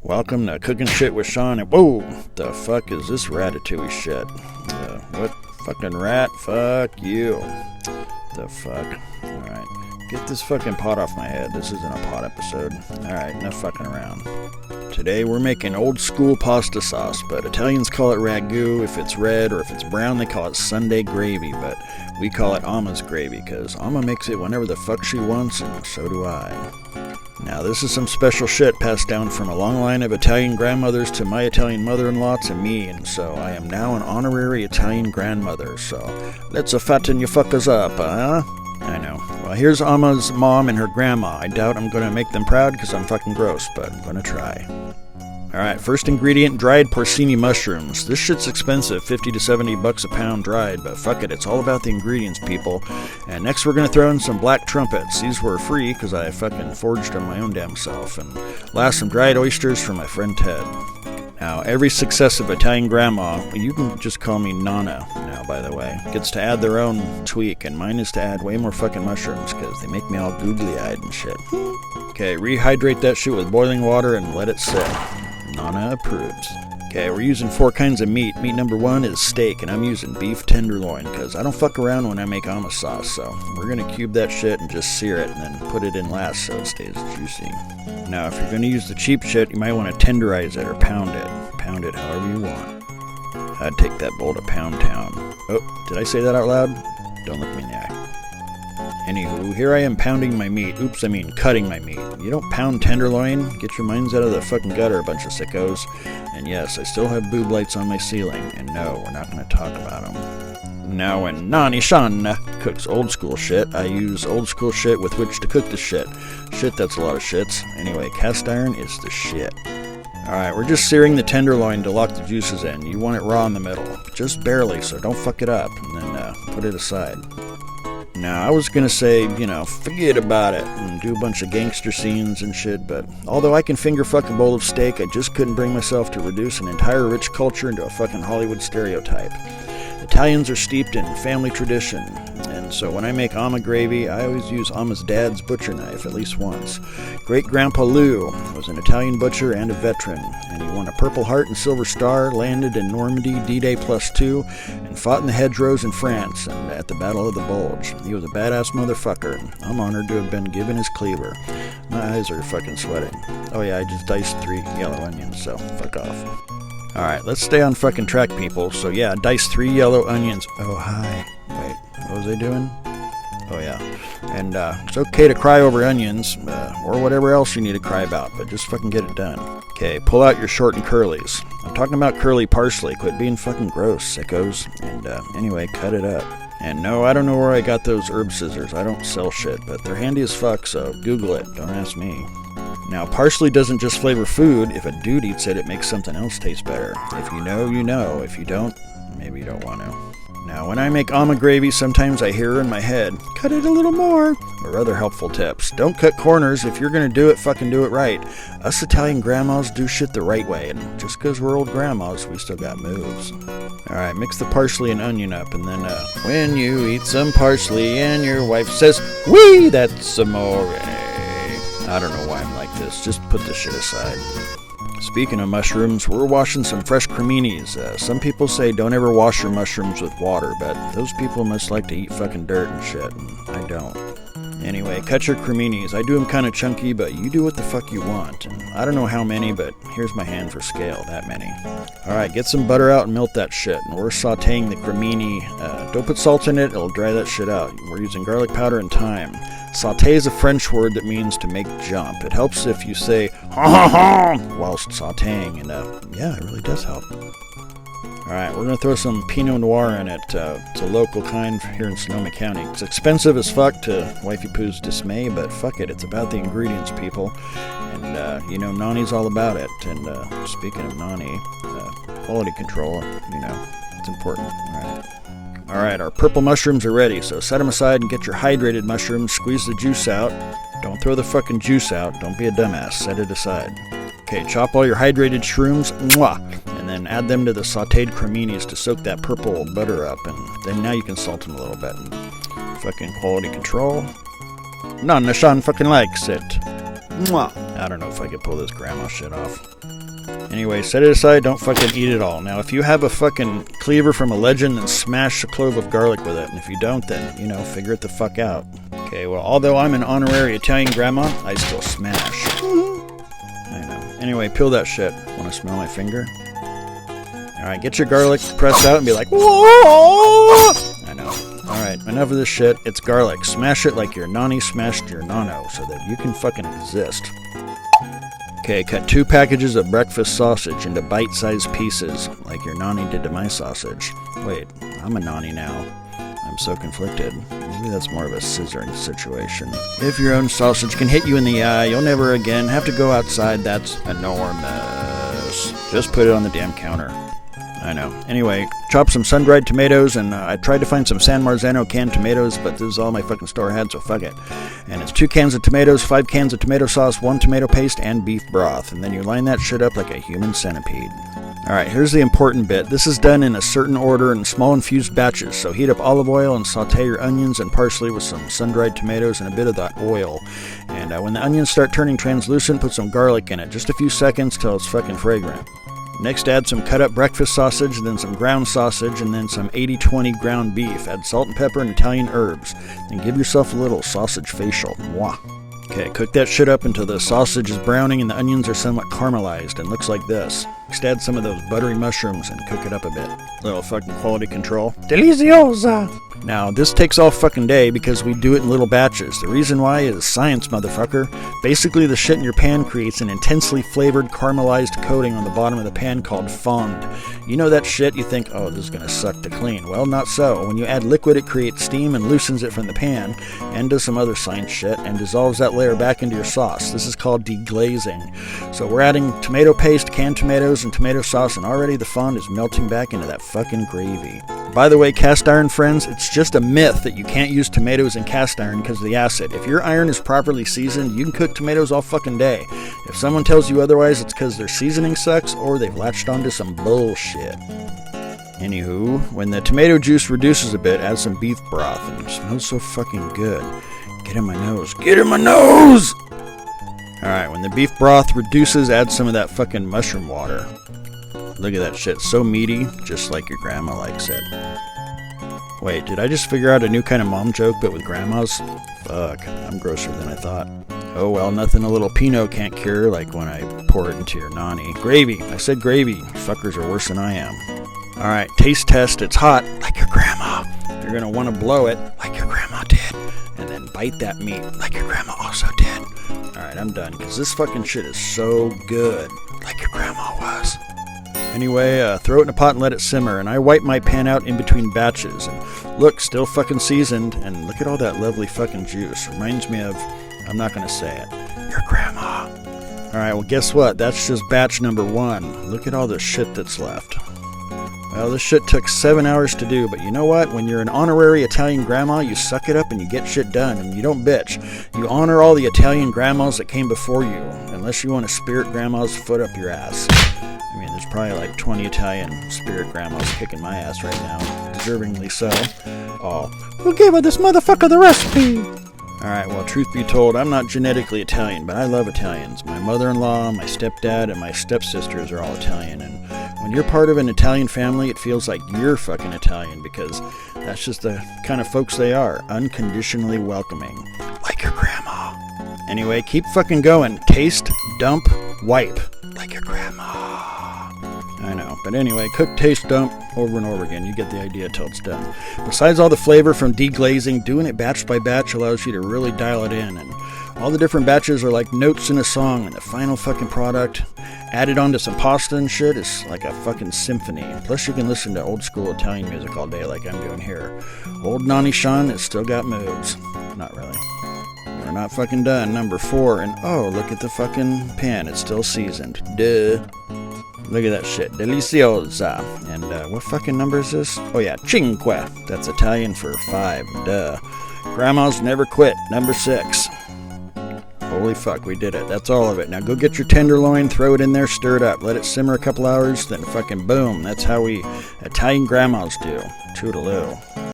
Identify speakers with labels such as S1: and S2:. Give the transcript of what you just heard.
S1: Welcome to Cooking Shit with Sean. And whoa, the fuck is this ratatouille shit? What fucking rat? Fuck you. The fuck? Alright. Get this fucking pot off my head. This isn't a pot episode. Alright, enough fucking around. Today we're making old school pasta sauce, but Italians call it ragu if it's red, or if it's brown they call it Sunday gravy, but we call it Ama's gravy, because Ama makes it whenever the fuck she wants, and so do I. Now this is some special shit passed down from a long line of Italian grandmothers to my Italian mother-in-law to me, and so I am now an honorary Italian grandmother, so let's fatten you fuckers up, huh? I know. Well, here's Ama's mom and her grandma. I doubt I'm gonna make them proud because I'm fucking gross, but I'm gonna try. Alright, first ingredient, dried porcini mushrooms. This shit's expensive, 50 to 70 bucks a pound dried, but fuck it, it's all about the ingredients, people. And next we're gonna throw in some black trumpets. These were free because I fucking forged them my own damn self. And last, some dried oysters from my friend Ted. Now, every successive Italian grandma, you can just call me Nana now, by the way, gets to add their own tweak, and mine is to add way more fucking mushrooms because they make me all googly-eyed and shit. Okay, rehydrate that shit with boiling water and let it sit. Nana approves. Okay, we're using 4 kinds of meat. Meat number 1 is steak, and I'm using beef tenderloin because I don't fuck around when I make Ama sauce, so we're going to cube that shit and just sear it and then put it in last so it stays juicy. Now, if you're going to use the cheap shit, you might want to tenderize it or pound it. Pound it however you want. I'd take that bowl to Pound Town. Oh, did I say that out loud? Don't look me in the eye. Anywho, here I am pounding my meat. Oops, I mean cutting my meat. You don't pound tenderloin. Get your minds out of the fucking gutter, bunch of sickos. And yes, I still have boob lights on my ceiling. And no, we're not going to talk about them. Now, when Nani Shan cooks old school shit, I use old school shit with which to cook the shit. Shit, that's a lot of shits. Anyway, cast iron is the shit. Alright, we're just searing the tenderloin to lock the juices in. You want it raw in the middle. Just barely, so don't fuck it up. And then put it aside. Now, I was gonna say, forget about it and do a bunch of gangster scenes and shit, but although I can finger fuck a bowl of steak, I just couldn't bring myself to reduce an entire rich culture into a fucking Hollywood stereotype. Italians are steeped in family tradition, and so when I make Ama gravy, I always use Ama's dad's butcher knife at least once. Great-grandpa Lou was an Italian butcher and a veteran, and he won a Purple Heart and Silver Star, landed in Normandy D-Day +2, and fought in the hedgerows in France and at the Battle of the Bulge. He was a badass motherfucker, and I'm honored to have been given his cleaver. My eyes are fucking sweating. Oh yeah, I just diced 3 yellow onions, so fuck off. Alright, let's stay on fucking track, people. So yeah, dice 3 yellow onions. Oh, hi. Wait, what was I doing? Oh yeah. And it's okay to cry over onions, or whatever else you need to cry about, but just fucking get it done. Okay, pull out your shortened curlies. I'm talking about curly parsley. Quit being fucking gross, sickos. And anyway, cut it up. And no, I don't know where I got those herb scissors. I don't sell shit, but they're handy as fuck, so Google it. Don't ask me. Now, parsley doesn't just flavor food. If a dude eats it, it makes something else taste better. If you know, you know. If you don't, maybe you don't want to. Now, when I make Ama gravy, sometimes I hear in my head, cut it a little more, or other helpful tips. Don't cut corners. If you're going to do it, fucking do it right. Us Italian grandmas do shit the right way, and just because we're old grandmas, we still got moves. Alright, mix the parsley and onion up, and then, when you eat some parsley and your wife says, "Wee, that's amore." I don't know why I'm like this. Just put this shit aside. Speaking of mushrooms, we're washing some fresh creminis. Some people say don't ever wash your mushrooms with water, but those people must like to eat fucking dirt and shit, and I don't. Anyway, cut your creminis. I do them kind of chunky, but you do what the fuck you want. And I don't know how many, but here's my hand for scale, that many. Alright, get some butter out and melt that shit. And we're sauteing the cremini. Don't put salt in it, it'll dry that shit out. We're using garlic powder and thyme. Sauté is a French word that means to make jump. It helps if you say ha ha ha whilst sautéing, and yeah, it really does help. Alright, we're going to throw some Pinot Noir in it. It's a local kind here in Sonoma County. It's expensive as fuck, to Wifey Poo's dismay, but fuck it, it's about the ingredients, people. And, Nani's all about it. And speaking of Nani, quality control, it's important. Alright, our purple mushrooms are ready, so set them aside and get your hydrated mushrooms, squeeze the juice out. Don't throw the fucking juice out, don't be a dumbass, set it aside. Okay, chop all your hydrated shrooms, and then add them to the sauteed creminis to soak that purple butter up, and then now you can salt them a little bit. Fucking quality control. Nana Shan fucking likes it. I don't know if I could pull this grandma shit off. Anyway, set it aside, don't fucking eat it all. Now, if you have a fucking cleaver from a legend, then smash a clove of garlic with it. And if you don't, then, figure it the fuck out. Okay, well, although I'm an honorary Italian grandma, I still smash. I know. Anyway, peel that shit. Want to smell my finger? Alright, get your garlic, press out, and be like, whoa! I know. Alright, enough of this shit. It's garlic. Smash it like your nanny smashed your nano, so that you can fucking exist. Okay, cut 2 packages of breakfast sausage into bite-sized pieces, like your nanny did to my sausage. Wait, I'm a nanny now. I'm so conflicted. Maybe that's more of a scissoring situation. If your own sausage can hit you in the eye, you'll never again have to go outside. That's enormous. Just put it on the damn counter. I know. Anyway, chop some sun-dried tomatoes, and I tried to find some San Marzano canned tomatoes, but this is all my fucking store had, so fuck it. And it's 2 cans of tomatoes, 5 cans of tomato sauce, 1 tomato paste, and beef broth. And then you line that shit up like a human centipede. Alright, here's the important bit. This is done in a certain order in small infused batches, so heat up olive oil and saute your onions and parsley with some sun-dried tomatoes and a bit of that oil. And when the onions start turning translucent, put some garlic in it. Just a few seconds till it's fucking fragrant. Next, add some cut-up breakfast sausage, then some ground sausage, and then some 80-20 ground beef. Add salt and pepper and Italian herbs. Then give yourself a little sausage facial. Mwah. Okay, cook that shit up until the sausage is browning and the onions are somewhat caramelized and looks like this. Next, add some of those buttery mushrooms and cook it up a bit. Little fucking quality control. Deliciosa! Now, this takes all fucking day because we do it in little batches. The reason why is science, motherfucker. Basically, the shit in your pan creates an intensely flavored, caramelized coating on the bottom of the pan called fond. You know that shit, you think, oh, this is gonna suck to clean. Well, not so. When you add liquid, it creates steam and loosens it from the pan, and does some other science shit, and dissolves that layer back into your sauce. This is called deglazing. So we're adding tomato paste, canned tomatoes, and tomato sauce, and already the fond is melting back into that fucking gravy. By the way, cast iron friends, it's just a myth that you can't use tomatoes in cast iron because of the acid. If your iron is properly seasoned, you can cook tomatoes all fucking day. If someone tells you otherwise, it's because their seasoning sucks or they've latched onto some bullshit. Anywho, when the tomato juice reduces a bit, add some beef broth, and it smells so fucking good. Get in my nose. Get in my nose! Alright, when the beef broth reduces, add some of that fucking mushroom water. Look at that shit, so meaty, just like your grandma likes it. Wait, did I just figure out a new kind of mom joke, but with grandmas? Fuck, I'm grosser than I thought. Oh well, nothing a little Pinot can't cure, like when I pour it into your nani. Gravy, I said gravy. Fuckers are worse than I am. Alright, taste test, it's hot, like your grandma. You're gonna want to blow it, like your grandma did. And then bite that meat, like your grandma also did. Alright, I'm done, because this fucking shit is so good, like your grandma was. Anyway, throw it in a pot and let it simmer, and I wipe my pan out in between batches, and look, still fucking seasoned, and look at all that lovely fucking juice. Reminds me of, I'm not gonna say it, your grandma. Alright, well guess what, that's just batch number 1. Look at all the shit that's left. Well, this shit took 7 hours to do, but you know what? When you're an honorary Italian grandma, you suck it up and you get shit done, and you don't bitch. You honor all the Italian grandmas that came before you, unless you want to spirit grandma's foot up your ass. I mean, there's probably like 20 Italian spirit grandmas kicking my ass right now, deservingly so. Oh, who gave this motherfucker the recipe? Alright, well, truth be told, I'm not genetically Italian, but I love Italians. My mother-in-law, my stepdad, and my stepsisters are all Italian, and when you're part of an Italian family, it feels like you're fucking Italian, because that's just the kind of folks they are, unconditionally welcoming. Like your grandma. Anyway, keep fucking going. Taste, dump, wipe. Like your grandma. I know, but anyway, cook, taste, dump, over and over again. You get the idea till it's done. Besides all the flavor from deglazing, doing it batch by batch allows you to really dial it in, and all the different batches are like notes in a song, and the final fucking product, added onto some pasta and shit, is like a fucking symphony. Plus you can listen to old school Italian music all day like I'm doing here. Old Nani Sean has still got moves. Not really. We're not fucking done. Number 4, and oh, look at the fucking pan. It's still seasoned. Duh. Look at that shit. Deliciosa. And what fucking number is this? Oh yeah, cinque. That's Italian for 5. Duh. Grandma's never quit. Number 6. Holy fuck, we did it. That's all of it. Now go get your tenderloin, throw it in there, stir it up. Let it simmer a couple hours, then fucking boom. That's how we Italian grandmas do. Toodaloo.